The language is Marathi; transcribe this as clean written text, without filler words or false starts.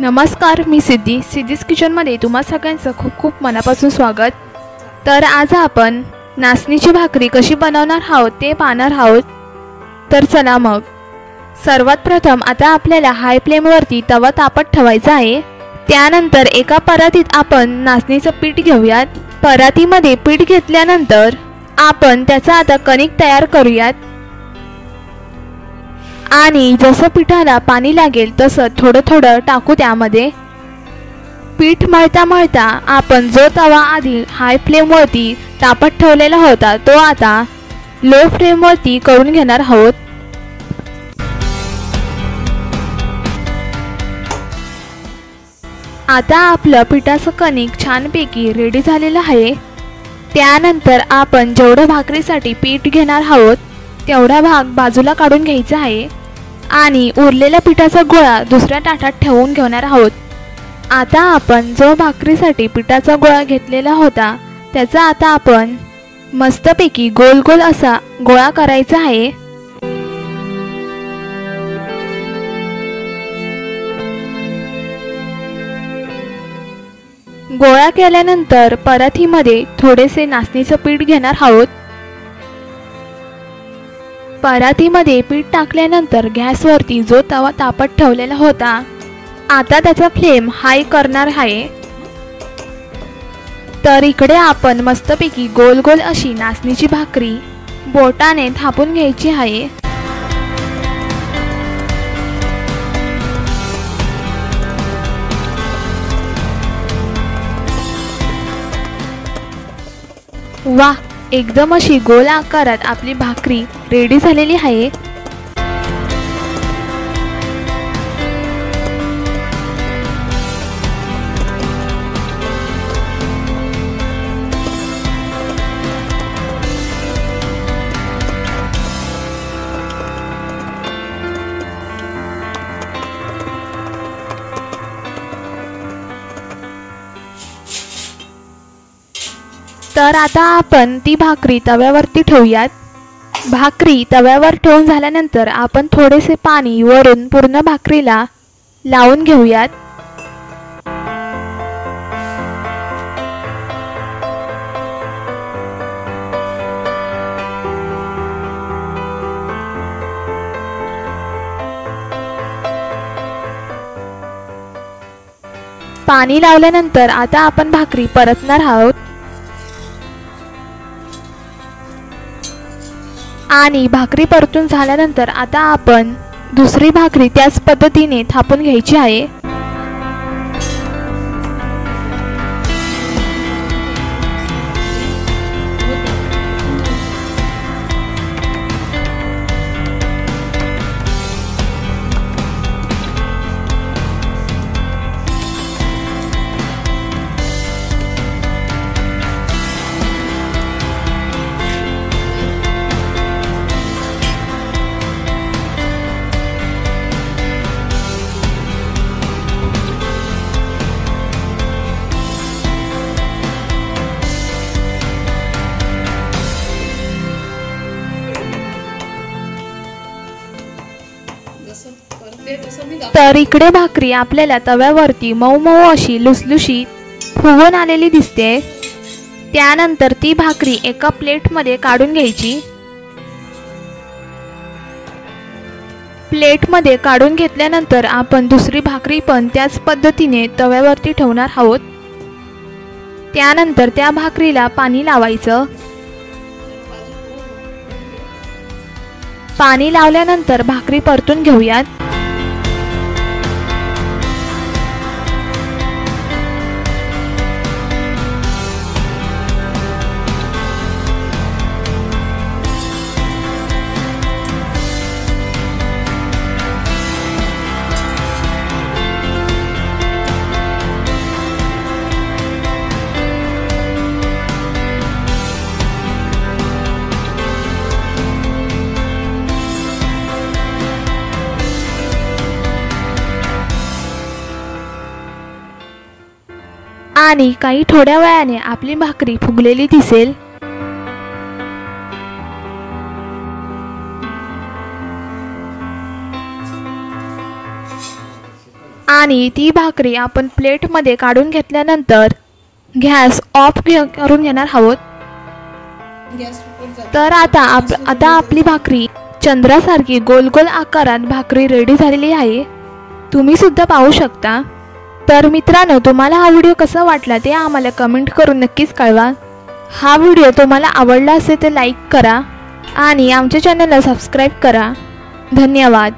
नमस्कार, मी सिद्धीज किचनमध्ये तुम्हा सगळ्यांचं खूप खूप मनापासून स्वागत। तर आज आपण नाचणीची भाकरी कशी बनवणार आहोत ते पाहणार आहोत। तर चला मग सर्वात प्रथम आता आपल्याला हाय फ्लेमवरती तवा तापत ठेवायचा आहे। त्यानंतर एका परातीत आपण नाचणीचं पीठ घेऊयात। परातीमध्ये पीठ घेतल्यानंतर आपण त्याचा आता कणिक तयार करूयात आणि जसं पिठाला पाणी लागेल तसं थोडं थोडं टाकू। त्यामध्ये पीठ मळता मळता आपण जो तवा आधी हाय फ्लेमवरती तापत ठेवलेला होता तो आता लो फ्लेमवरती करून घेणार आहोत। आता आपलं पिठाचं कणिक छानपैकी रेडी झालेलं आहे। त्यानंतर आपण जेवढं भाकरीसाठी पीठ घेणार आहोत तेवढा भाग बाजूला काढून घ्यायचा आहे आणि उरलेल्या पिठाचा गोळा दुसऱ्या ताटात ठेवून घेणार आहोत। आता आपण जो भाकरीसाठी पिठाचा गोळा घेतलेला होता त्याचा आता आपण मस्तपैकी गोल गोल असा गोळा करायचा आहे। गोळा केल्यानंतर परातीमध्ये थोडेसे नाचणीचं पीठ घेणार आहोत। परातीमध्ये पीठ टाकल्यानंतर गॅसवरती जो तवा तापत ठेवलेला होता आता त्याचा फ्लेम हाय करणार आहे। तर इकडे आपण मस्तपैकी गोल गोल अशी नाचणीची भाकरी बोटाने थापून घ्यायची आहे। वाह, एकदम अशी गोल आकारात आपली भाकरी रेडी झालेली आहे। तर आता आपण ती भाकरी तव्यावरती ठेवूयात। भाकरी तव्यावर ठेवून झाल्यानंतर आपण थोडेसे पाणी वरून पूर्ण भाकरीला लावून घेऊयात। पाणी लावल्यानंतर आता आपण भाकरी परतणार आहोत आणि भाकरी परतून झाल्यानंतर आता आपण दुसरी भाकरी त्याच पद्धतीने थापून घ्यायची आहे। तर इकडे भाकरी आपल्याला तव्यावरती मऊ मऊ अशी लुसलुशीत फुगून आलेली दिसते। त्यानंतर ती भाकरी एका प्लेटमध्ये काढून घ्यायची। प्लेटमध्ये काढून घेतल्यानंतर आपण दुसरी भाकरी पण त्याच पद्धतीने तव्यावरती ठेवणार आहोत। त्यानंतर त्या भाकरीला पाणी लावायचं। पाणी लावल्यानंतर भाकरी परतून घेऊयात। आणि काही थोड्या वेळाने आपली भाकरी फुगलेली दिसेल। आणि ती भाकरी आपण प्लेटमध्ये काढून घेतल्यानंतर गॅस ऑफ करून घेणार आहोत। तर आता आपली भाकरी चंद्रासारखी गोल गोल आकारात भाकरी रेडी झालेली आहे, तुम्ही सुद्धा पाहू शकता। तर मित्रांनो, तुम्हाला हा व्हिडिओ कसा वाटला ते आम्हाला कमेंट करून नक्कीच कळवा। हा व्हिडिओ तुम्हाला आवडला असेल तर लाईक करा आणि आमच्या चॅनलला सबस्क्राईब करा। धन्यवाद।